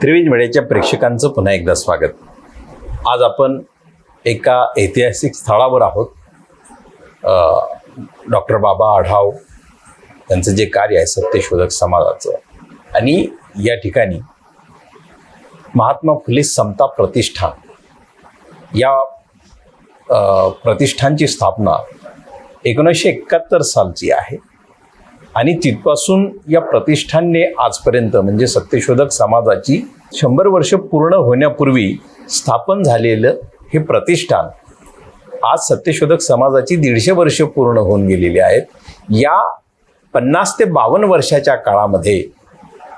त्रिवेज मीडियाच्या प्रेक्षकांचं पुन्हा एकदा स्वागत. आज आपण एका ऐतिहासिक स्थळावर आहोत. डॉक्टर बाबा आढाव यांचं जे कार्य आहे सत्यशोधक समाजाचं, आणि या ठिकाणी महात्मा फुले समता प्रतिष्ठान या प्रतिष्ठानची स्थापना 1971 सालची आहे. आणि तिथपासून या प्रतिष्ठानने आजपर्यंत म्हणजे सत्यशोधक समाजाची 100 वर्ष पूर्ण होण्यापूर्वी स्थापन झालेलं हे प्रतिष्ठान आज सत्यशोधक समाजाची 150 वर्ष पूर्ण होऊन गेलेली आहेत. या 50 ते 52 वर्षाच्या काळामध्ये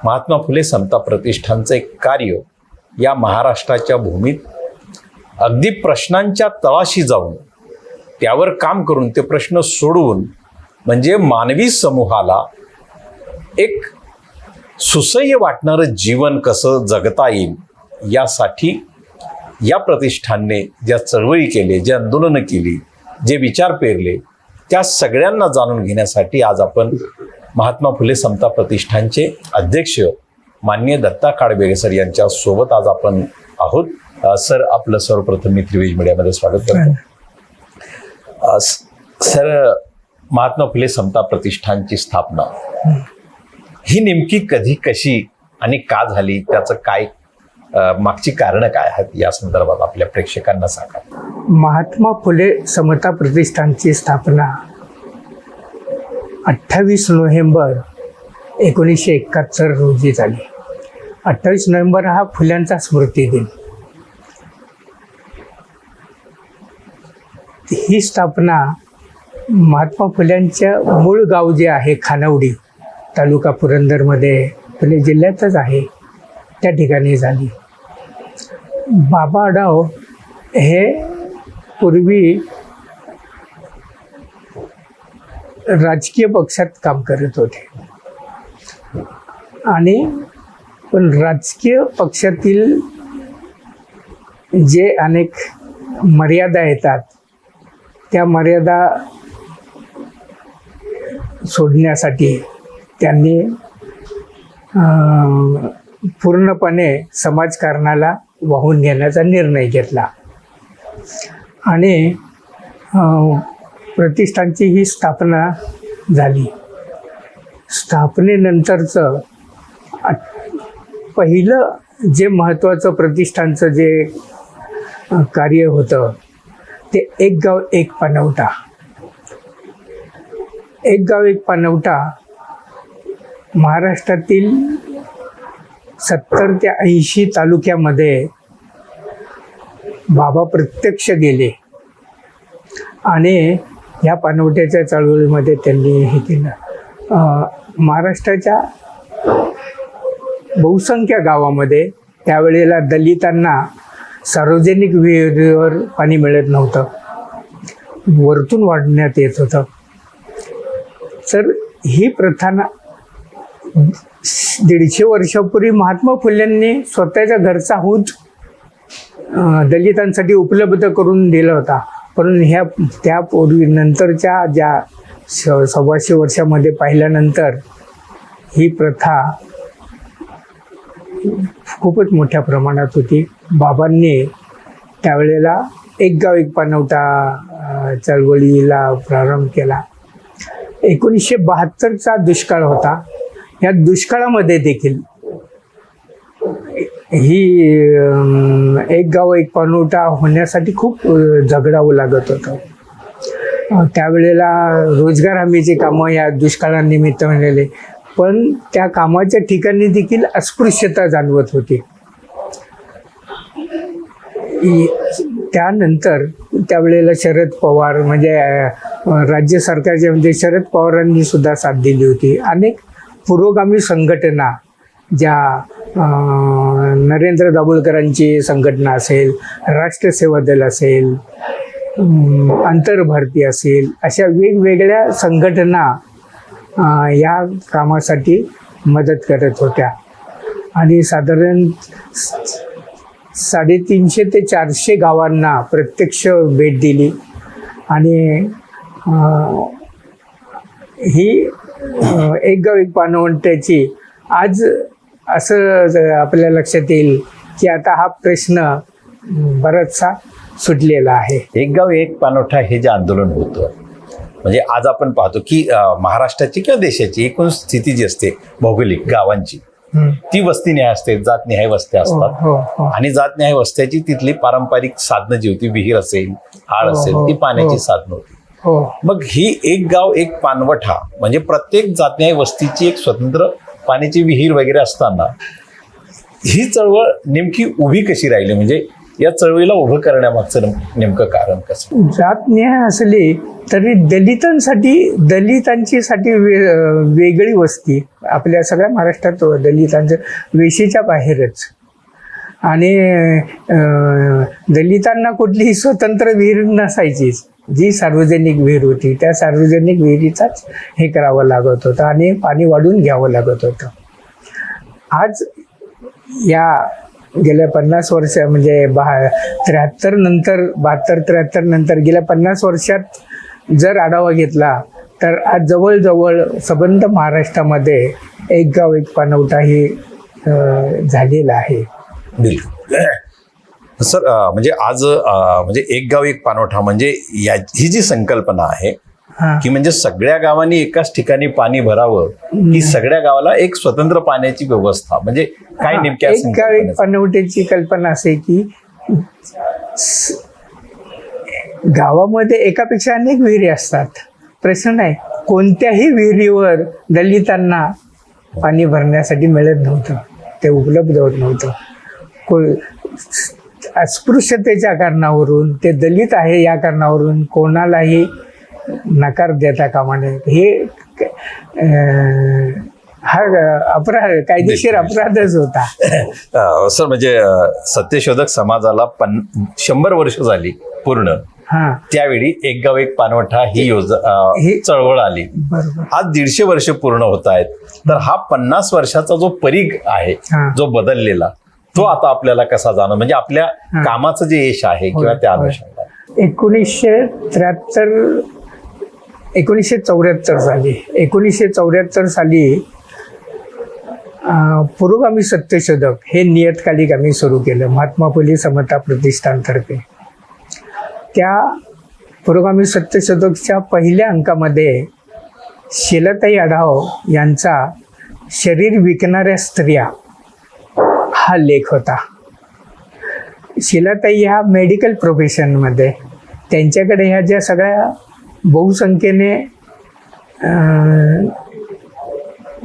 महात्मा फुले समता प्रतिष्ठानचं एक कार्य या महाराष्ट्राच्या भूमीत अगदी प्रश्नांच्या तळाशी जाऊन त्यावर काम करून ते प्रश्न सोडवून म्हणजे मानवी समूहाला एक सुसह्य वाटणारं जीवन कसं जगता येईल यासाठी या प्रतिष्ठानने ज्या चळवळी केले, जे आंदोलनं केली, जे विचार पेरले, त्या सगळ्यांना जाणून घेण्यासाठी आज आपण महात्मा फुले समता प्रतिष्ठानचे अध्यक्ष माननीय दत्ता काळबेगे सर यांच्या सोबत आज आपण आहोत. सर, आपलं सर्वप्रथम मी त्रिवेज मीडियामध्ये स्वागत करतो. सर, महात्मा फुले समता प्रतिष्ठानची स्थापना ही नेमकी कधी, कशी आणि का झाली, त्याचं काय मागची कारणं काय आहेत या संदर्भात आपल्या प्रेक्षकांना सांगा. महात्मा फुले समता प्रतिष्ठानची स्थापना 28 नोव्हेंबर 1971 रोजी झाली. 28 नोव्हेंबर हा फुल्यांचा स्मृती दिन. ही स्थापना महात्मा फुल्यांच्या मूळ गाव जे आहे खानावडी, तालुका पुरंदरमध्ये, पुणे जिल्ह्यातच आहे, त्या ठिकाणी झाली. बाबा आढाव हे पूर्वी राजकीय पक्षात काम करत होते आणि पण राजकीय पक्षातील जे अनेक मर्यादा येतात त्या मर्यादा सोडण्यासाठी त्यांनी पूर्णपणे समाजकारणाला वाहून घेण्याचा निर्णय घेतला आणि प्रतिष्ठानची ही स्थापना झाली. स्थापनेनंतरचं पहिलं जे महत्त्वाचं प्रतिष्ठानचं जे कार्य होतं ते एक गाव एक पाणवठा. एक गाव एक पाणवठा महाराष्ट्रातील 70 ते 80 तालुक्यामध्ये बाबा प्रत्यक्ष गेले आणि या पाणवठ्याच्या चळवळीमध्ये त्यांनी हे केलं. महाराष्ट्राच्या बहुसंख्य गावामध्ये त्यावेळेला दलितांना सार्वजनिक विहिरीवर पाणी मिळत नव्हतं, वरतून वाढण्यात येत होतं. तर ही प्रथा 150 वर्षापूर्वी महात्मा फुल्यांनी स्वतःच्या घरचा हूत दलितांसाठी उपलब्ध करून दिला होता. पण त्यापूर्वी नंतरच्या ज्या 125 वर्षामध्ये पाहिल्यानंतर ही प्रथा खूपच मोठ्या प्रमाणात होती. बाबांनी त्यावेळेला एक गाव एक पाणवठा चळवळीला प्रारंभ केला. 1972चा दुष्काळ होता. या दुष्काळामध्ये देखील ही एक गाव एक पाणवठा होण्यासाठी खूप झगडावं लागत होतं. त्यावेळेला रोजगार हमीचे कामं या दुष्काळानिमित्त झालेले, पण त्या कामाच्या ठिकाणी देखील अस्पृश्यता जाणवत होती. त्यानंतर त्यावेळेला शरद पवार म्हणजे राज्य सरकारचे म्हणजे शरद पवारांनी सुद्धा साथ दिली होती. अनेक पुरोगामी संघटना ज्या नरेंद्र दाभोळकरांची संघटना असेल, राष्ट्र सेवा दल असेल, आंतरभारती असेल, अशा वेगवेगळ्या संघटना या कामासाठी मदत करत होत्या आणि साधारण 350 ते 400 गावांना प्रत्यक्ष भेट दिली. आणि ही एक गाव एक पाणवठ्याची आज असं आपल्या लक्षात येईल की आता हा प्रश्न बराचसा सुटलेला आहे. एक गाव एक पाणवठा हे जे आंदोलन होतं, म्हणजे आज आपण पाहतो की महाराष्ट्राची किंवा देशाची एकूण स्थिती जी असते भौगोलिक गावांची, ती वस्तीनिहाय असते, जातनिहाय वस्त्या असतात. आणि जातनिहाय वस्त्याची तिथली पारंपरिक साधनं जी होती, विहीर असेल, आळ असेल, ती पाण्याची साधनं होती. मग ही एक गाव एक पाणवठा म्हणजे प्रत्येक जातनिहाय वस्तीची एक स्वतंत्र पाण्याची विहीर वगैरे असताना ही चळवळ नेमकी उभी कशी राहिली, म्हणजे या चळवळीला उभं करण्यामागचं नेमकं कारण कसं? जातनिहाय असली तरी दलितांची वेगळी वस्ती आपल्या सगळ्या महाराष्ट्रात दलितांचं वेशीच्या बाहेरच. आणि दलितांना कुठलीही स्वतंत्र विहीर नसायचीच. जी सार्वजनिक विहीर होती त्या सार्वजनिक विहिरीचाच हे करावं लागत होतं आणि पाणी वाढून घ्यावं लागत होतं. आज या गेल्या 50 वर्ष म्हणजे 72-73 नंतर गेल्या 50 वर्षात जर आढावा घेतला तर आज जवळजवळ संबंध महाराष्ट्रामध्ये एक गाव एक पाणवठा हे झालेला आहे. बिलकुल सर. म्हणजे आज म्हणजे एक गाव एक पाणवठा म्हणजे ही जी संकल्पना आहे की म्हणजे सगळ्या गावांनी एकाच ठिकाणी पाणी भरावं, की सगळ्या गावाला एक स्वतंत्र पाण्याची व्यवस्था, म्हणजे काय नेमक्या एक गाव एक पाणवठ्याची कल्पना असे की गावामध्ये एकापेक्षा अनेक विहिरी असतात. प्रश्न नाही, कोणत्याही विहिरीवर दलितांना पाणी भरण्यासाठी मिळत नव्हतं, ते उपलब्ध होत नव्हतं. अस्पृश्यतेच्या कारणावरून, ते दलित आहे या कारणावरून कोणालाही नकार देता कामा नये. हे हा अपराध, कायदेशीर अपराधच होता. सर म्हणजे सत्यशोधक समाजाला 100 वर्ष झाली पूर्ण, त्यावेळी एक गाव एक पाणवठा ही चळवळ आली. आज 150 वर्ष पूर्ण होत आहेत. तर हा 50 वर्षाचा जो परीघ आहे, जो बदललेला, तो आता आपल्याला कसा जाणं, म्हणजे आपल्या कामाचं जे यश आहे किंवा त्या अनुषंगाने 1974 साली पुरोगामी सत्यशोधक हे नियतकालिक आम्ही सुरू केलं महात्मा फुले समता प्रतिष्ठानतर्फे. त्या पुरोगामी सत्यशोधकच्या पहिल्या अंकामध्ये शीलाताई आढाव यांचा शरीर विकणाऱ्या स्त्रिया हा लेख होता. शीलाताई ह्या मेडिकल प्रोफेशनमध्ये, त्यांच्याकडे ह्या ज्या सगळ्या बहुसंख्येने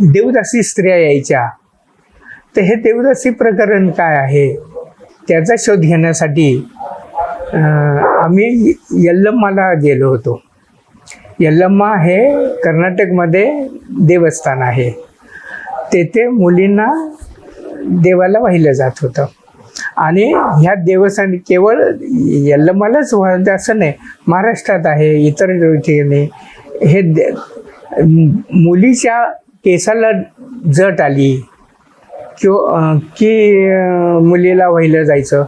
देवदासी स्त्रिया यायच्या, तर हे देवदासी प्रकरण काय आहे त्याचा शोध घेण्यासाठी आम्ही यल्लम्माला गेलो होतो. यल्लम्मा हे कर्नाटकमध्ये देवस्थान आहे. तेथे मुलींना देवाला वाहिलं जात होतं. आणि ह्या देवस्थान केवळ यल्लम्मालाच वाहिलं असं नाही, महाराष्ट्रात आहे, इतर ठिकाणी हे मुलीच्या केसाला जट आली की मुलीला वाहिलं जायचं,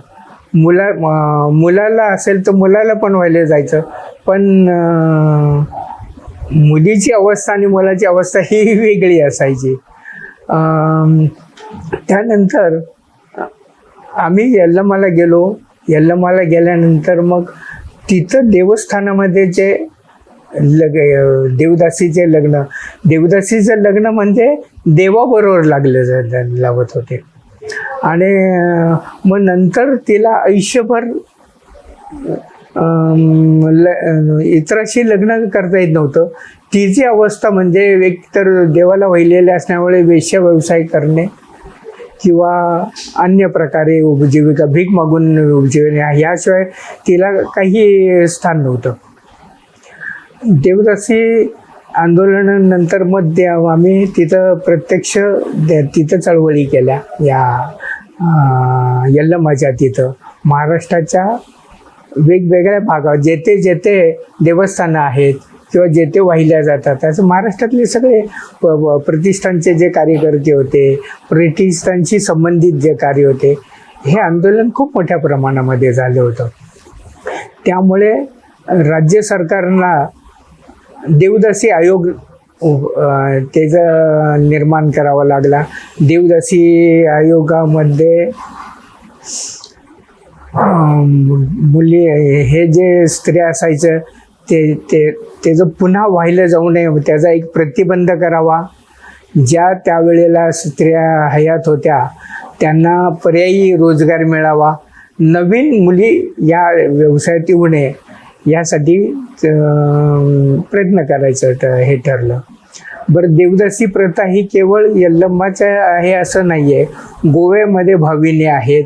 मुलाला असेल तर मुलाला पण वाहिलं जायचं. पण मुलीची अवस्था आणि मुलाची अवस्था ही वेगळी असायची. त्यानंतर आम्ही यल्लम्माला गेलो. यल्लम्माला गेल्यानंतर मग तिथं देवस्थानामध्ये जे देवदासीचे लग्न म्हणजे देवाबरोबर लावत होते. आणि मग नंतर तिला आयुष्यभर इतराशी लग्न करता येत नव्हतं. तिची अवस्था म्हणजे एकतर देवाला वाहिलेले असल्यामुळे वेश्या व्यवसाय करणे किंवा अन्य प्रकारे उपजीविका, भीक मागून उपजीविका, ह्याशिवाय तिला काही स्थान नव्हतं. देवदासी आंदोलनानंतर मग आम्ही तिथं प्रत्यक्ष तिथं चळवळी केल्या. या यल्लम्माच्या तिथं महाराष्ट्राच्या वेगवेगळ्या भागात जेथे जेथे देवस्थानं आहेत किंवा जेथे वाहिल्या जातात, असं महाराष्ट्रातले सगळे प्रतिष्ठानचे जे कार्यकर्ते होते, प्रतिष्ठानशी संबंधित जे कार्य होते, हे आंदोलन खूप मोठ्या प्रमाणामध्ये झालं होतं. त्यामुळे राज्य सरकारला देवदासी आयोग त्याचं निर्माण करावा लागला. देवदासी आयोगामध्ये मुली हे जे स्त्रिया असायचं त्याचं पुन्हा वाहिलं जाऊ नये त्याचा एक प्रतिबंध करावा. ज्या त्यावेळेला स्त्रिया हयात होत्या त्यांना पर्यायी रोजगार मिळावा, नवीन मुली या व्यवसायात येऊ नये यासाठी प्रयत्न करायचं हे ठरलं. बरं, देवदासी प्रथा ही केवळ यल्लम्माच्या आहे असं नाही आहे. गोव्यामध्ये भाविनी आहेत,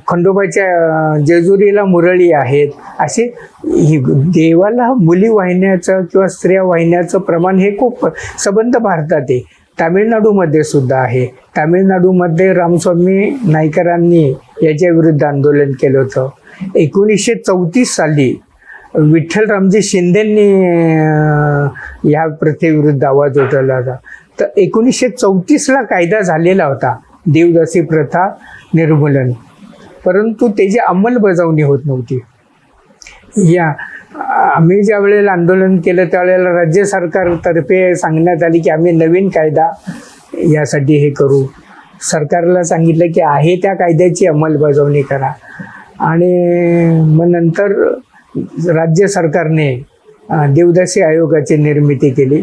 खंडोबाच्या जेजुरीला मुरळी आहेत. असे देवाला मुली वाहिण्याचं किंवा स्त्रिया वाहिण्याचं प्रमाण हे खूप संबंध भारतात आहे. तामिळनाडूमध्ये सुद्धा आहे. तामिळनाडूमध्ये रामस्वामी नाईकरांनी याच्या विरुद्ध आंदोलन केलं होतं. 1934 साली विठ्ठलरामजी शिंदेंनी या प्रथेविरुद्ध आवाज उठवला होता. तर 1934ला कायदा झालेला होता देवदासी प्रथा निर्मूलन, परंतु त्याची अंमलबजावणी होत नव्हती. आम्ही ज्या वेळेला आंदोलन केलं त्यावेळेला राज्य सरकारतर्फे सांगण्यात आली की आम्ही नवीन कायदा यासाठी हे करू. सरकारला सांगितलं की आहे त्या कायद्याची अंमलबजावणी करा. आणि मग नंतर राज्य सरकारने देवदासी आयोगाची निर्मिती केली.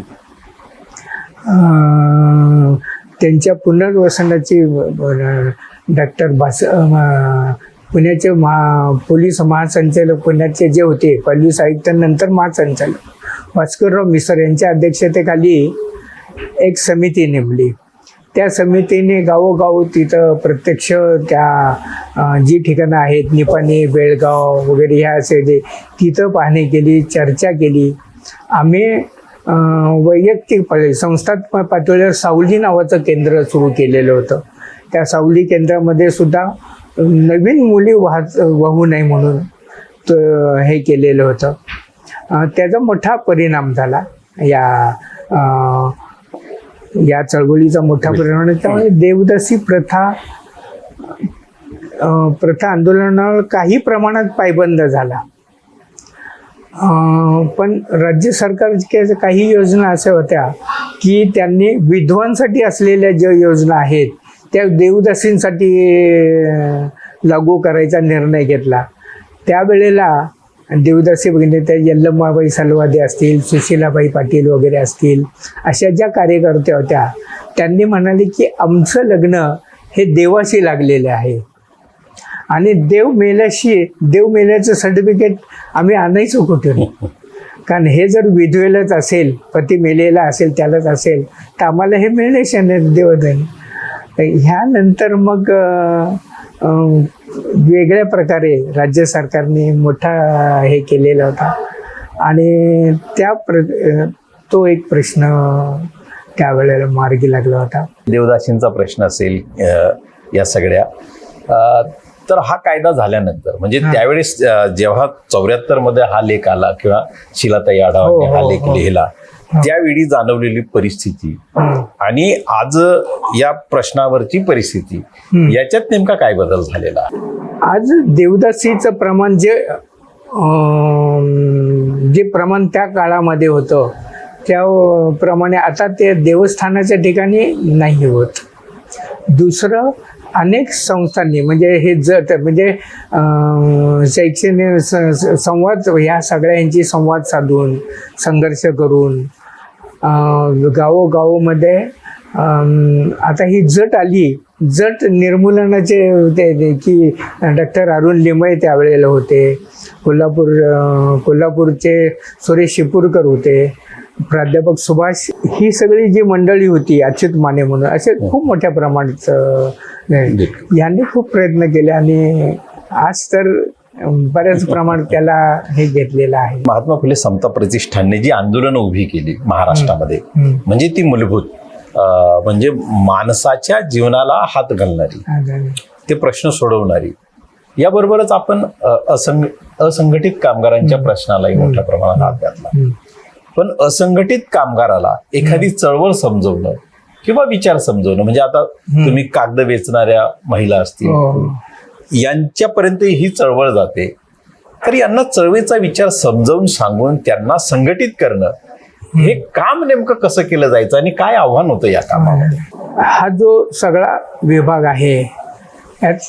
त्यांच्या पुनर्वसनाची डॉक्टर पुण्याचे पोलीस महासंचालक पुण्याचे जे होते पोलीस आयुक्त नंतर महासंचालक भास्करराव मिसर यांच्या अध्यक्षतेखाली एक समिती नेमली. त्या समितीने गावोगाव तिथं प्रत्यक्ष त्या जी ठिकाणं आहेत निपाणी, बेळगाव वगैरे ह्या असे तिथं पाहणी केली, चर्चा केली. आम्ही वैयक्तिक संस्थात्मक पातळीवर सावली नावाचं केंद्र सुरू केलेलं होतं. त्या सावली केंद्रामध्ये सुद्धा नवीन मुली वाहू नये म्हणून हे केलेलं होतं. त्याचा मोठा परिणाम झाला. या चळवळीचा मोठा परिणाम. त्यामुळे देवदासी प्रथा आंदोलनावर काही प्रमाणात पायबंद झाला. पण राज्य सरकारच्या काही योजना अशा होत्या की त्यांनी विधवांसाठी असलेल्या ज्या योजना आहेत त्या देवदासींसाठी लागू करायचा निर्णय घेतला. त्यावेळेला देवदासी भगिनी त्या यल्लम्माबाई सलवादे असतील, सुशीलाबाई पाटील वगैरे असतील, अशा ज्या कार्यकर्त्या होत्या त्यांनी म्हणाले की आमचं लग्न हे देवाशी लागलेलं आहे आणि देव मेल्याचं सर्टिफिकेट आम्ही आणायचो कुठून. कारण हे जर विधवेलाच असेल, पती मेलेला असेल त्यालाच असेल तर आम्हाला हे मिळण्याचे नाही देवदान. ह्यानंतर मग वेगळ्या प्रकारे राज्य सरकारने मोठा हे केलेला होता आणि तो एक प्रश्न त्यावेळेला मार्गी लागला होता. देवदासींचा प्रश्न असेल या सगळ्या, तर हा कायदा झाल्यानंतर म्हणजे त्यावेळेस जेव्हा 74 मध्ये हा लेख आला किंवा शिलाताई आढावांनी हा लेख लिहिला त्यावेळी जाणवलेली परिस्थिती आणि आज या प्रश्नावरची परिस्थिती याच्यात नेमका काय बदल झालेला? आज देवदासीचं प्रमाण जे प्रमाण त्या काळामध्ये होतं त्याप्रमाणे आता ते देवस्थानाच्या ठिकाणी नाही होत. दुसरं, अनेक संस्थांनी म्हणजे हे म्हणजे शैक्षणिक संवाद ह्या सगळ्यांची संवाद साधून संघर्ष करून गावोगावमध्ये आता ही जट आली. जट निर्मूलनाचे ते की डॉक्टर अरुण लिमये त्यावेळेला होते, कोल्हापूरचे सुरेश शिपूरकर होते, प्राध्यापक सुभाष, ही सगळी जी मंडळी होती, अच्युत माने म्हणून, असे खूप मोठ्या प्रमाणात यांनी खूप प्रयत्न केले आणि आज तर बऱ्याच प्रमाणात त्याला हे घातलेलं आहे. महात्मा फुले समता प्रतिष्ठानने जी आंदोलनं उभी केली महाराष्ट्रामध्ये म्हणजे ती मूलभूत म्हणजे माणसाच्या जीवनाला हात घालणारी, ते प्रश्न सोडवणारी, याबरोबरच आपण असंघटित कामगारांच्या प्रश्नालाही मोठ्या प्रमाणात हात घातला. पण असंघटित कामगाराला एखादी चळवळ समजवणं किंवा विचार समजवणं म्हणजे आता तुम्ही कागद वेचणाऱ्या महिला असतील यांच्यापर्यंत ही चळवळ जाते तर यांना चळवळीचा विचार समजावून सांगून त्यांना संघटित करणं हे काम नेमकं कसं केलं जायचं आणि काय आव्हान होतं या कामामध्ये? हा जो सगळा विभाग आहे यात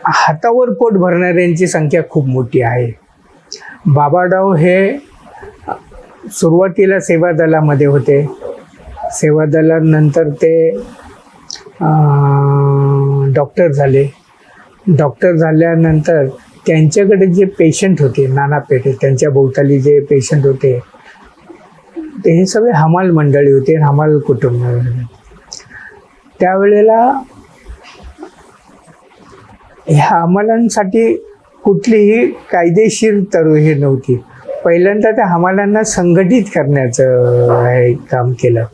हातावर पोट भरणाऱ्यांची संख्या खूप मोठी आहे. बाबाराव हे सुरुवातीला सेवा दलामध्ये होते. सेवा दलानंतर ते डॉक्टर झाले. डॉक्टर झाल्यानंतर त्यांच्याकडे जे पेशंट होते नाना पेठे, त्यांच्या भोवताली जे पेशंट होते ते हे सगळे हमाल मंडळी होते, हमाल कुटुंब. त्यावेळेला ह्या हमालांसाठी कुठलीही कायदेशीर तरुही नव्हती. पहिल्यांदा त्या हमालांना संघटित करण्याचं हे काम केलं.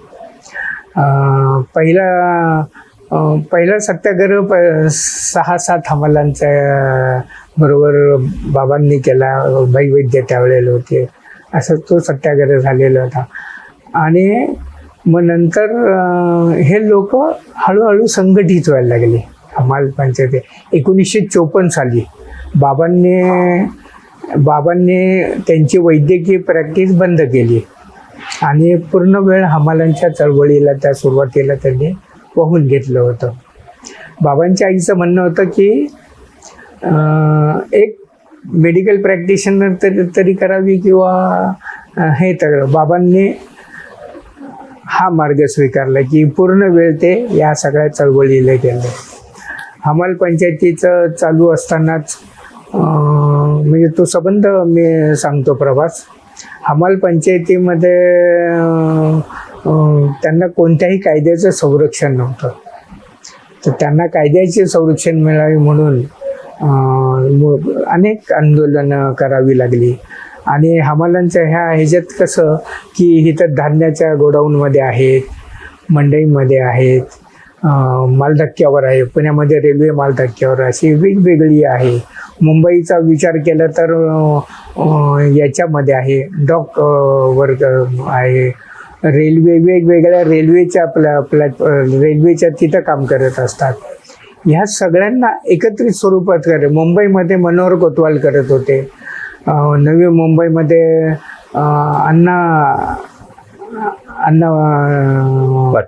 पहिला सत्याग्रह 6-7 हमालांचा बरोबर बाबांनी केला. भाई वैद्य त्यावेळेला होते. असं तो सत्याग्रह झालेला होता. आणि मग नंतर हे लोक हळूहळू संघटित व्हायला लागले. हमाल पंचायत 1954 साली बाबांनी त्यांची वैद्यकीय प्रॅक्टिस बंद केली आणि पूर्ण वेळ हमालांच्या चळवळीला त्या सुरुवातीला त्यांनी वाहून घेतलं होतं. बाबांच्या आईचं म्हणणं होतं की एक मेडिकल प्रॅक्टिशनर तरी करावी किंवा हे तर बाबांनी हा मार्ग स्वीकारला की पूर्ण वेळ ते या सगळ्या चळवळीला गेले. हमाल पंचायतीचं चालू असतानाच म्हणजे तो संबंध मी सांगतो प्रवास. हमाल पंचायतीमध्ये त्यांना कोणत्याही कायद्याचं संरक्षण नव्हतं. तर त्यांना कायद्याचे संरक्षण मिळावे म्हणून अनेक आंदोलनं करावी लागली. आणि हमालांच्या ह्याच्यात कसं की इथं धान्याच्या गोडाऊनमध्ये आहेत, मंडईमध्ये आहेत, मालधक्क्यावर आहे, पुण्यामध्ये रेल्वे मालधक्क्यावर अशी वेगवेगळी आहे. मुंबईचा विचार केला तर याच्यामध्ये आहे, डॉक वर्ग आहे, रेल्वे वेगवेगळ्या रेल्वेच्या रेल्वेच्या तिथं काम करत असतात. ह्या सगळ्यांना एकत्रित स्वरूपात करे. मुंबईमध्ये मनोहर कोतवाल करत होते, नवी मुंबईमध्ये अण्णा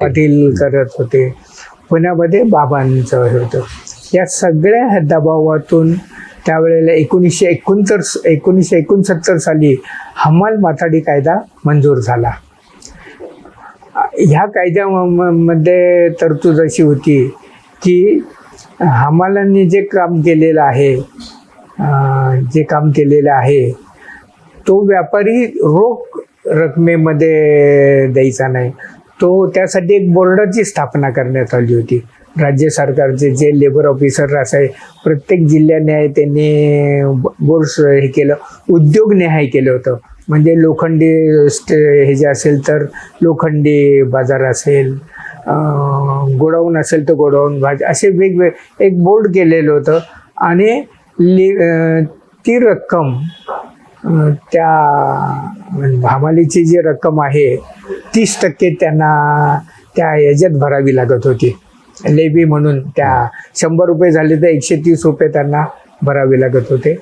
पाटील करत होते, पुण्यामध्ये बाबांचं होतं. या सगळ्या दबावातून त्यावेळेला 1969 साली हमाल माथाडी कायदा मंजूर झाला. ह्या कायद्यामध्ये तरतूद अशी होती की हमालांनी जे काम केलेलं आहे तो व्यापारी रोख रकमेमध्ये द्यायचा नाही. त्यासाठी एक बोर्डाची स्थापना करण्यात आली होती. राज्य सरकारचे जे लेबर ऑफिसर असाय प्रत्येक जिल्ह्याने त्यांनी बोर्ड हे केलं. उद्योग निहाय केलं होतं. म्हणजे लोखंडी हे जे असेल तर लोखंडी बाजार असेल, गोडाऊन असेल तर गोडाऊन असे वेगवेगळे एक बोर्ड केलेलं होतं. आणि ती रक्कम त्या हमालीची जी रक्कम आहे 30% त्यांना त्या याच्यात भरावी लागत होती, लेबी म्हणून. त्या 100 रुपये झाले तर 130 रुपये त्यांना भरावे लागत होते.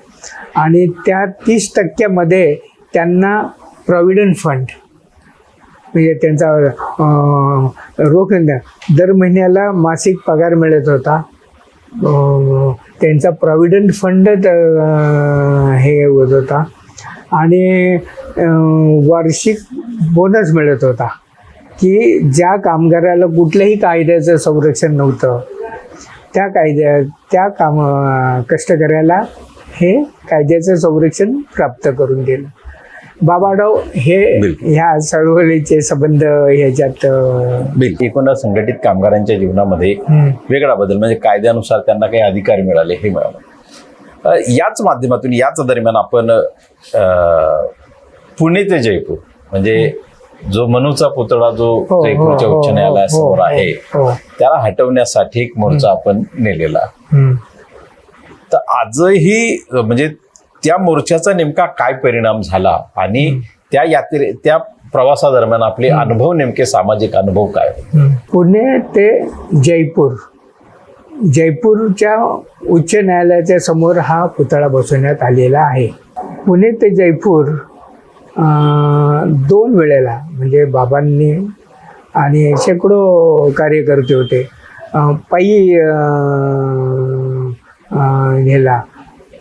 आणि त्या 30% त्यांना प्रॉव्हिडंट फंड म्हणजे त्यांचा रोख दर महिन्याला मासिक पगार मिळत होता. त्यांचा प्रॉव्हिडंट फंड हे होत होता. आणि वार्षिक बोनस मिळत होता की ज्या कामगाराला कुठल्याही कायद्याचं संरक्षण नव्हतं त्या कष्टकऱ्याला हे कायद्याचं संरक्षण प्राप्त करून दिलं. बाबाराव हे ह्या चळवळीचे संबंध ह्याच्यात एकूणच संघटित कामगारांच्या जीवनामध्ये वेगळा बदल म्हणजे कायद्यानुसार त्यांना काही अधिकार मिळाले हे मिळालं. याच माध्यमातून याच दरम्यान आपण पुणे ते जयपूर म्हणजे जो मनूचा पुतळा जो जयपूरच्या उच्च न्यायालयासमोर आहे त्याला हटवण्यासाठी एक मोर्चा आपण नेलेला. तर आजही म्हणजे त्या मोर्चाचा नेमका काय परिणाम झाला आणि त्या प्रवासादरम्यान आपले अनुभव नेमके सामाजिक अनुभव काय? पुणे ते जयपूर जयपूरच्या उच्च न्यायालयाच्या समोर हा पुतळा बसवण्यात आलेला आहे. पुणे ते जयपूर 2 वेळेला म्हणजे बाबांनी आणि शेकडो कार्यकर्ते होते पायी गेला.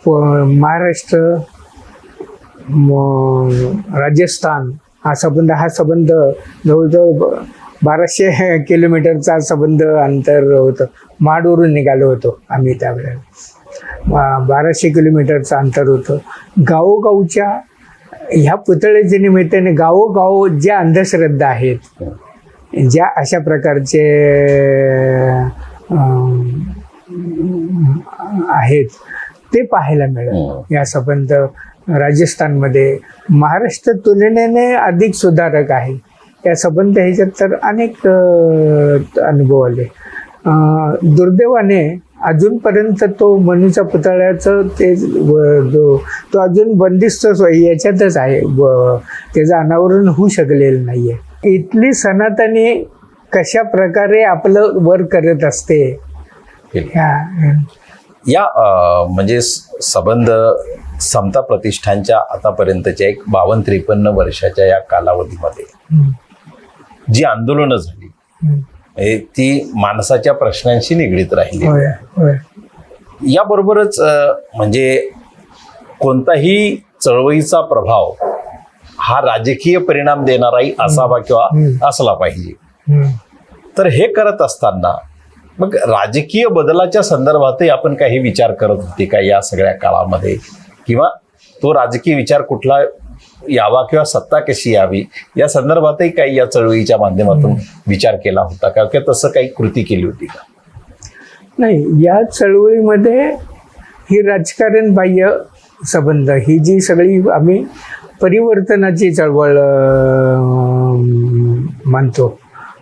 महाराष्ट्र राजस्थान हा संबंध जवळजवळ 1200 किलोमीटरचा संबंध अंतर होतं. माडवरून निघालो होतो आम्ही त्यावेळेला. 1200 किलोमीटरचं अंतर होतं. गावोगावच्या ह्या पुतळ्याच्या निमित्ताने गावोगाव ज्या अंधश्रद्धा आहेत, ज्या अशा प्रकारचे आहेत ते पाहायला मिळेल. या संबंध राजस्थानमध्ये महाराष्ट्र तुलनेने अधिक सुधारक आहे. या संबंध ह्याच्यात तर अनेक अनुभव आले. दुर्दैवाने अजूनपर्यंत तो मनुच्या पुतळ्याचं तो अजून बंदिस्त याच्यातच आहे. त्याचं अनावरण होऊ शकलेलं नाही आहे. इथली सनातनी कशा प्रकारे आपलं वर्क करत असते या म्हणजे संबंध समता प्रतिष्ठानच्या आतापर्यंतच्या एक 52-53 वर्षाच्या या कालावधीमध्ये जी आंदोलनं झाली ती माणसाच्या प्रश्नांशी निगडीत राहिली. याबरोबरच म्हणजे कोणताही चळवळीचा प्रभाव हा राजकीय परिणाम देणाराही असावा किंवा असला पाहिजे. तर हे करत असताना मग राजकीय बदलाच्या संदर्भातही आपण काही विचार करत होते का या सगळ्या काळामध्ये, किंवा तो राजकीय विचार कुठला यावा किंवा सत्ता कशी यावी या संदर्भातही काही या चळवळीच्या माध्यमातून विचार केला होता का, किंवा तसं काही कृती केली होती का? नाही, या चळवळीमध्ये ही राजकारण बाह्य संबंध ही जी सगळी आम्ही परिवर्तनाची चळवळ मानतो.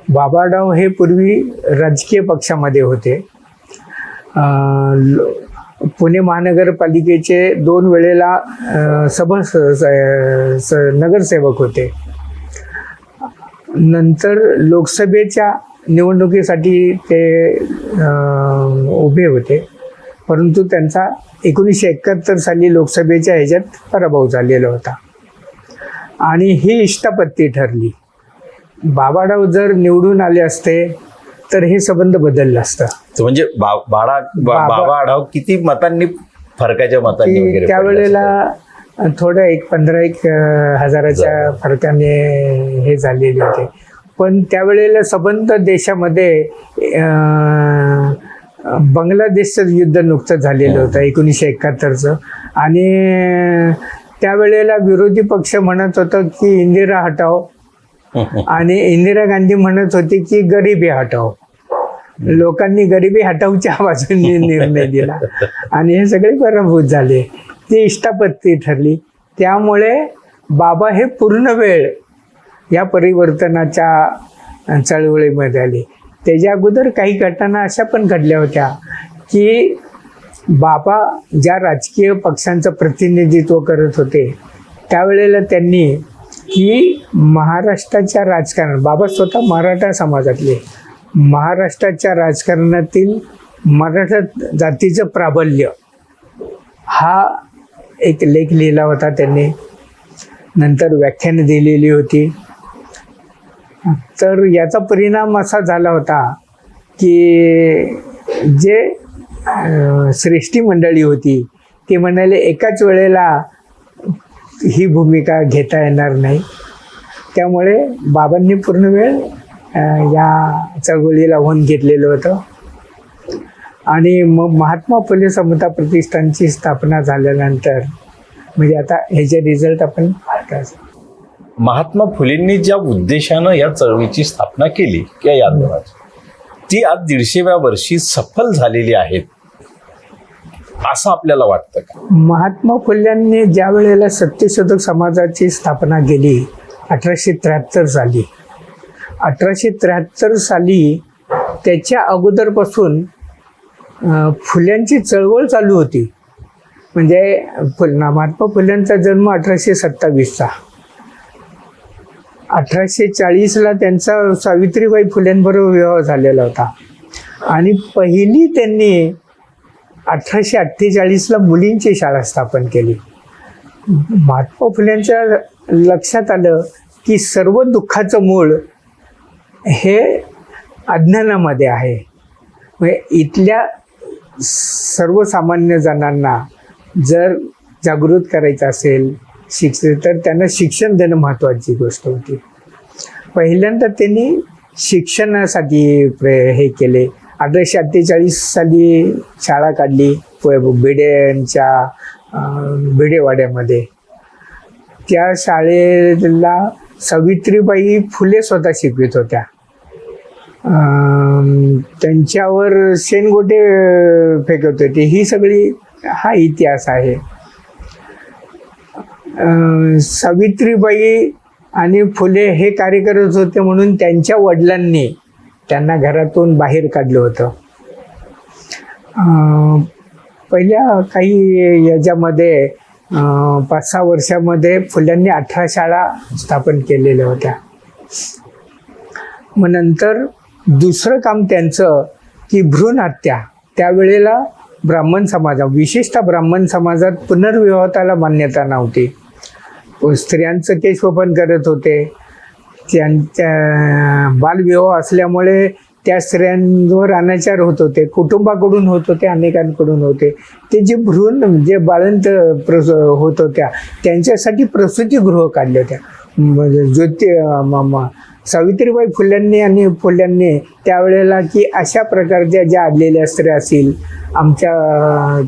बाबाराव हे पूर्वी राजकीय पक्षामध्ये होते. पुणे महानगरपालिकेचे 2 वेळेला नगरसेवक होते. नंतर लोकसभेच्या निवडणुकीसाठी ते उभे होते, परंतु त्यांचा 1971 साली लोकसभेच्या ह्याच्यात पराभव झालेला होता आणि ही इष्टापत्ती ठरली. बाबाराव जर निवडून आले असते तर हे संबंध बदललं असतं. म्हणजे बाबा आढाव किती मतांनी, फरकाच्या मतांनी वगैरे त्यावेळेला थोड्या 15-1 हजाराच्या फरकाने हे झालेले होते. पण त्यावेळेला संबंध देशामध्ये बांगलादेशचं युद्ध नुकतंच झालेलं होतं 1971चं आणि त्यावेळेला विरोधी पक्ष म्हणत होतं की इंदिरा हटाव आणि इंदिरा गांधी म्हणत होती की गरिबी हटाव. लोकांनी गरिबी हटावच्या बाजूने निर्णय दिला आणि हे सगळे पराभूत झाले. ती इष्टापत्ती ठरली. त्यामुळे बाबा हे पूर्ण वेळ या परिवर्तनाच्या चळवळीमध्ये आले. त्याच्या अगोदर काही घटना अशा पण घडल्या होत्या की बाबा ज्या राजकीय पक्षांचं प्रतिनिधित्व करत होते त्यावेळेला त्यांनी की महाराष्ट्राच्या राजकारण, बाबा स्वतः मराठा समाजातले, महाराष्ट्राच्या राजकारणातील मराठा जातीचं प्राबल्य हा एक लेख लिहिला होता त्यांनी. नंतर व्याख्यानं दिलेली होती. तर याचा परिणाम असा झाला होता की जे श्रेष्ठी मंडळी होती ती म्हणाले एकाच वेळेला ही भूमिका घेता येणार नाही. त्यामुळे बाबांनी पूर्ण वेळ या चळवळीला होऊन घेतलेलं होतं आणि मग महात्मा फुले समता प्रतिष्ठानची स्थापना झाल्यानंतर म्हणजे आता ह्याचे रिझल्ट आपण पाहतात. महात्मा फुलेंनी ज्या उद्देशानं या चळवळीची स्थापना केली किंवा या आंदोलनाची, ती आज 150व्या वर्षी सफल झालेली आहेत असं आपल्याला वाटतं का? महात्मा फुल्यांनी ज्या वेळेला सत्यशोधक समाजाची स्थापना केली 1873 साली, 1873 साली त्याच्या अगोदरपासून फुल्यांची चळवळ चालू होती. म्हणजे महात्मा फुल्यांचा जन्म 1827चा, 1840ला त्यांचा सावित्रीबाई फुलेंबरोबर विवाह झालेला होता आणि पहिली त्यांनी 1848ला मुलींची शाळा स्थापन केली. महात्मा फुल्यांच्या लक्षात आलं की सर्व दुःखाचं मूळ हे अज्ञानामध्ये आहे. म्हणजे इथल्या सर्वसामान्य जणांना जर जागृत करायचं असेल तर त्यांना शिक्षण देणं महत्त्वाची गोष्ट होती. पहिल्यांदा त्यांनी शिक्षणासाठी हे केले. 1848 साली शाळा काढली भिडेवाड्यामध्ये. त्या शाळेला सावित्रीबाई फुले स्वतः शिकवित होत्या. त्यांच्यावर शेणगोटे फेकत होते. ही सगळी हा इतिहास आहे. सावित्रीबाई आणि फुले हे कार्य करत होते म्हणून त्यांच्या वडिलांनी त्यांना घरातून बाहेर काढलं होतं. पहिल्या काही याच्यामध्ये 5-6 वर्षामध्ये फुल्यांनी 18 शाळा स्थापन केलेल्या होत्या. मग नंतर दुसरं काम त्यांचं की भ्रूण हत्या. त्यावेळेला ब्राह्मण समाजात, विशेषतः ब्राह्मण समाजात पुनर्विवाहाला मान्यता नव्हती. स्त्रियांचं केशवपन करत होते. त्यांच्या बालविवाह असल्यामुळे त्या स्त्रियांवर अनाचार होत होते, कुटुंबाकडून होत होते, अनेकांकडून होते. ते जे भ्रूण जे बाळंत होत होत्या त्यांच्यासाठी प्रसूतिगृह काढले होत्या. सावित्रीबाई फुल्यांनी त्यावेळेला की अशा प्रकारच्या ज्या आलेल्या स्त्रिया असतील आमच्या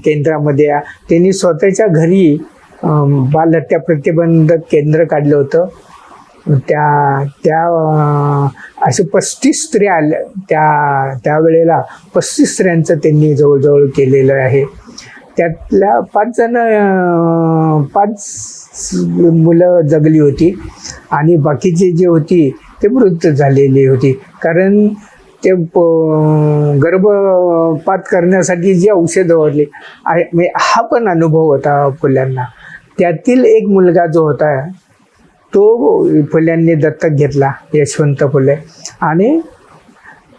केंद्रामध्ये, त्यांनी स्वतःच्या घरी बालहत्या प्रतिबंधक केंद्र काढलं होतं. त्या असे 35 स्त्रिया आल्या. त्यावेळेला 35 स्त्रियांचं त्यांनी जवळजवळ केलेलं आहे. त्यातल्या 5 मुलं जगली होती आणि बाकीची जी होती ते मृत झालेली होती. कारण ते गर्भपात करण्यासाठी जी औषधं वाढली आहे, हा पण अनुभव होता फुल्यांना. त्यातील एक मुलगा जो होता तो फुल्यांनी दत्तक घेतला, यशवंत फुले, आणि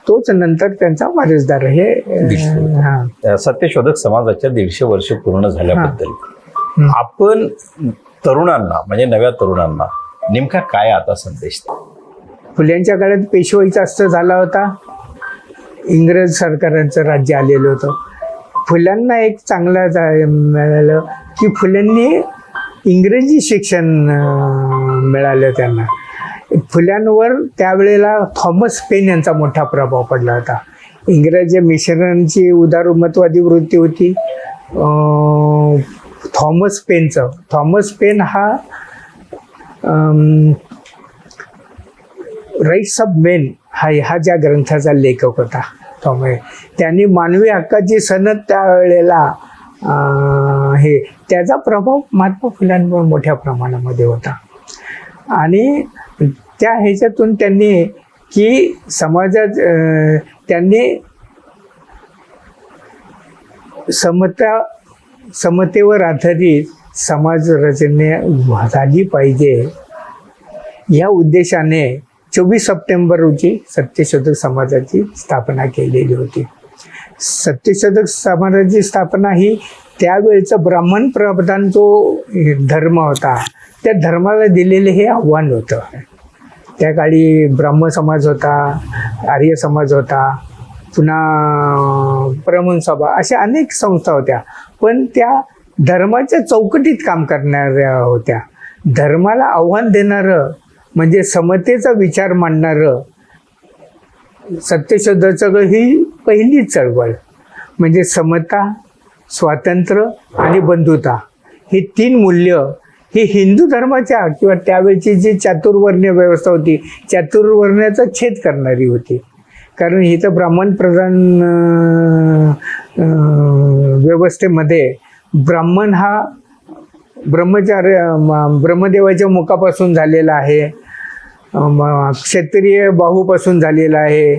तोच नंतर त्यांचा वारसदार हे. सत्यशोधक समाजाच्या 150 वर्ष पूर्ण झाल्याबद्दल आपण तरुणांना म्हणजे नव्या तरुणांना नेमका काय आता संदेश? फुल्यांच्या काळात पेशवाईचा अस्त्र झाला होता. इंग्रज सरकारांचं राज्य आलेलं होतं. फुल्यांना एक चांगला मिळालं की फुल्यांनी इंग्रजी शिक्षण मिळालं त्यांना. फुल्यांवर त्यावेळेला थॉमस पेन यांचा मोठा प्रभाव पडला होता. इंग्रजी मिशनरीची उदारमतवादी वृत्ती होती. थॉमस पेन हा राईट्स ऑफ मेन हा ज्या ग्रंथाचा लेखक होता. त्यांनी मानवी हक्काची सनद त्यावेळेला त्याचा प्रभाव महात्मा फुल्यांवर मोठ्या प्रमाणामध्ये होता. आणि त्या ह्याच्यातून त्यांनी की समाजात त्यांनी समतेवर आधारित समाज रचना झाली पाहिजे या उद्देशाने 24 सप्टेंबर रोजी सत्यशोधक समाजाची स्थापना केलेली होती. सत्यशोधक समाजाची स्थापना ही त्यावेळेचा ब्राह्मण प्रधान जो धर्म होता त्या धर्माला दिलेले हे आव्हान होतं. त्या काळी ब्राह्मण समाज होता, आर्य समाज होता, पुन्हा प्रमोन सभा, अशा अनेक संस्था होत्या, पण त्या धर्माच्या चौकटीत काम करणाऱ्या होत्या. धर्माला आव्हान देणारं म्हणजे समतेचा विचार मांडणारं सत्यशोधक ही पहिलीच चळवळ. म्हणजे समता, स्वातंत्र्य आणि बंधुता ही 3 मूल्य ही हिंदू धर्माच्या किंवा त्यावेळची जी चातुर्वर्ण्य व्यवस्था होती चातुर्वर्ण्याचा छेद करणारी होती. कारण ही तर ब्राह्मण प्रधान व्यवस्थेमध्ये ब्राह्मण हा ब्रह्मदेवाच्या मुखापासून झालेला आहे, क्षत्रिय बाहूपासून झालेला आहे,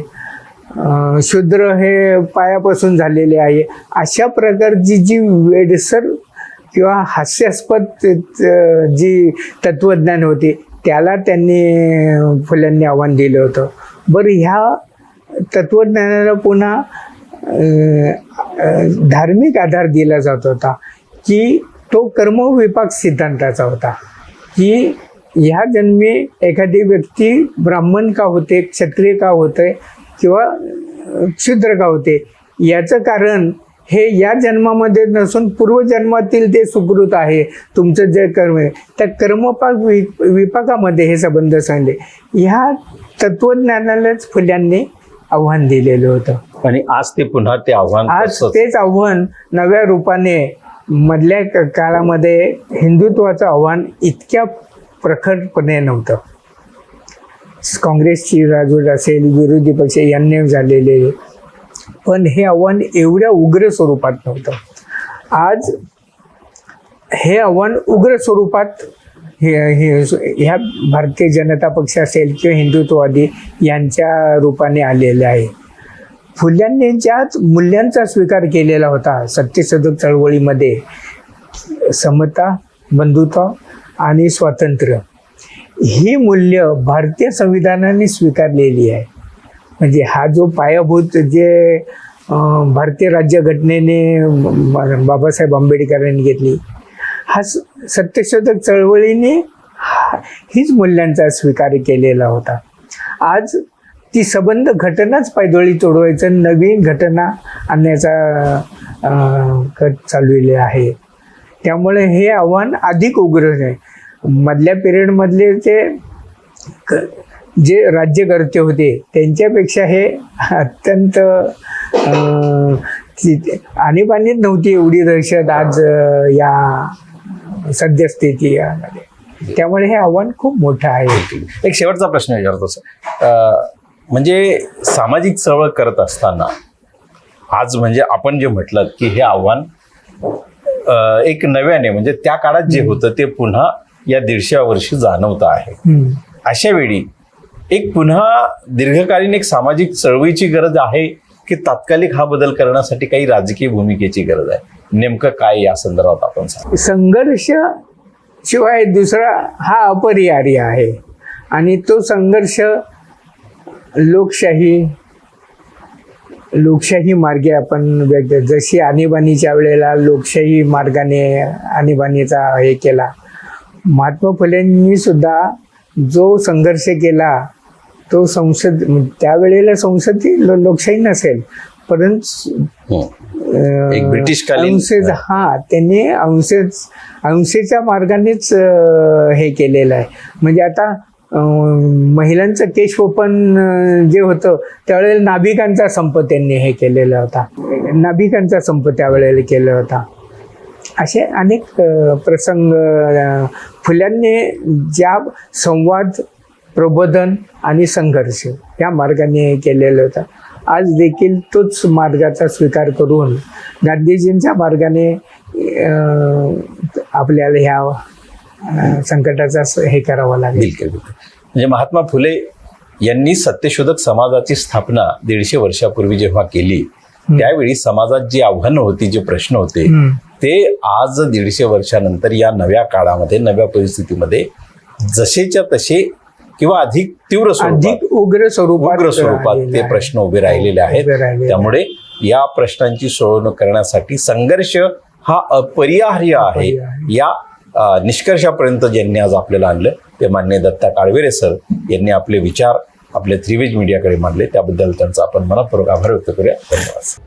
शूद्र हे पायापासून झालेले आहे. अशा प्रकारची जी वेडसर किंवा हास्यास्पद जी तत्वज्ञान होती त्याला फुल्यांनी आव्हान दिलं होतं. बरं, ह्या तत्वज्ञानाला पुन्हा धार्मिक आधार दिला जात होता की तो कर्मविपाक सिद्धांताचा होता की ह्या जन्मी एखादी व्यक्ती ब्राह्मण का होते, क्षत्रिय का होते किंवा क्षुद्र का होते, याचं कारण हे या जन्मामध्ये नसून पूर्वजन्मातील ते सुकृत आहे. तुमचं जे कर्म आहे त्या कर्मपाक विपाकामध्ये हे संबंध सांगले. ह्या तत्वज्ञानालाच फुल्यांनी आव्हान दिलेलं होतं आणि आज ते पुन्हा ते आव्हान आज तसंच. तेच आव्हान नव्या रूपाने मधल्या काळामध्ये हिंदुत्वाचं आव्हान इतक्या प्रखरपणे नव्हतं. काँग्रेसची राजवट असेल, विरोधी पक्ष यांनी झालेले, पण हे आव्हान एवढ्या उग्र स्वरूपात नव्हतं. आज हे आव्हान उग्र स्वरूपात ह्या भारतीय जनता पक्ष असेल किंवा हिंदुत्ववादी यांच्या रूपाने आलेले आहे. फुल्यांनी ज्याच मूल्यांचा स्वीकार केलेला होता सत्यशोधक चळवळीमध्ये, समता, बंधुता आणि स्वातंत्र्य, ही मूल्य भारतीय संविधानाने स्वीकारलेली आहे. म्हणजे हा जो पायाभूत जे भारतीय राज्यघटनेने बाबासाहेब आंबेडकरांनी घेतली, हा सत्यशोधक चळवळीने हीच मूल्यांचा स्वीकार केलेला होता. आज ती संबंध घटनाच पायदळी तोडवायचं, नवीन घटना आणण्याचा कट चालवले आहे. त्यामुळे हे आव्हान अधिक उग्र आहे. मधल्या पिरियडमधले ते जे राज्यकर्ते होते त्यांच्यापेक्षा हे अत्यंत आणीबाणीत नव्हती एवढी दहशत आज या सद्यस्थिती यामध्ये. त्यामुळे हे आव्हान खूप मोठं आहे. एक शेवटचा प्रश्न विचारतो सर, म्हणजे सामाजिक चळवळ करत असताना आज म्हणजे आपण जे म्हटलं की हे आव्हान एक नव्याने म्हणजे त्या काळात जे होतं ते पुन्हा या 150व्या वर्षी जाणवत आहे. अशा वेळी एक पुन्हा दीर्घकालीन एक सामाजिक चळवळीची गरज आहे की तात्कालिक हा बदल करण्यासाठी काही राजकीय भूमिकेची गरज आहे? नेमकं काय या संदर्भात आपण सांगू? संघर्ष शिवाय दुसरा हा अपरिहार्य आहे आणि तो संघर्ष लोकशाही मार्गे आपण व्यक्त, जशी आणीबाणीच्या वेळेला लोकशाही मार्गाने आणीबाणीचा हे केला, महात्मा फुलेंनी सुद्धा जो संघर्ष केला तो त्यावेळेला संसदी लोकशाही नसेल परंतु एक ब्रिटिशकालीन त्यांनी अंशेच्या मार्गानेच हे केलेलं आहे. म्हणजे आता महिलांचं केशवपन जे होतं त्यावेळेला नाभिकांचा संप त्यांनी हे केलेला होता, नाभिकांचा संप त्यावेळेला केला होता. असे अनेक प्रसंग फुल्यांनी ज्या संवाद, प्रबोधन आणि संघर्ष या मार्गाने केलेलं होतं. आज देखील तोच मार्गाचा स्वीकार करून गांधीजींच्या मार्गाने आपल्याला ह्या संकटाचा हे करावं लागेल. बिलकुल. म्हणजे महात्मा फुले यांनी सत्यशोधक समाजाची स्थापना 150 वर्षापूर्वी जेव्हा केली त्यावेळी समाजात जी आव्हानं होती, जे प्रश्न होते ते आज 150 वर्षानंतर या नव्या काळामध्ये, नव्या परिस्थितीमध्ये जसेच्या तसे किंवा अधिक तीव्र अधिक उग्र स्वरूपात ते प्रश्न उभे राहिलेले आहेत. त्यामुळे या प्रश्नांची सोडवणूक करण्यासाठी संघर्ष हा अपरिहार्य आहे. या निष्कर्षापर्यंत ज्यांनी आज आपल्याला आणलं ते माननीय दत्ता काळवेरे सर यांनी आपले विचार आपल्या त्रिवेज मीडियाकडे मांडले. त्याबद्दल त्यांचा आपण मनपूर्वक आभार व्यक्त करूया. धन्यवाद.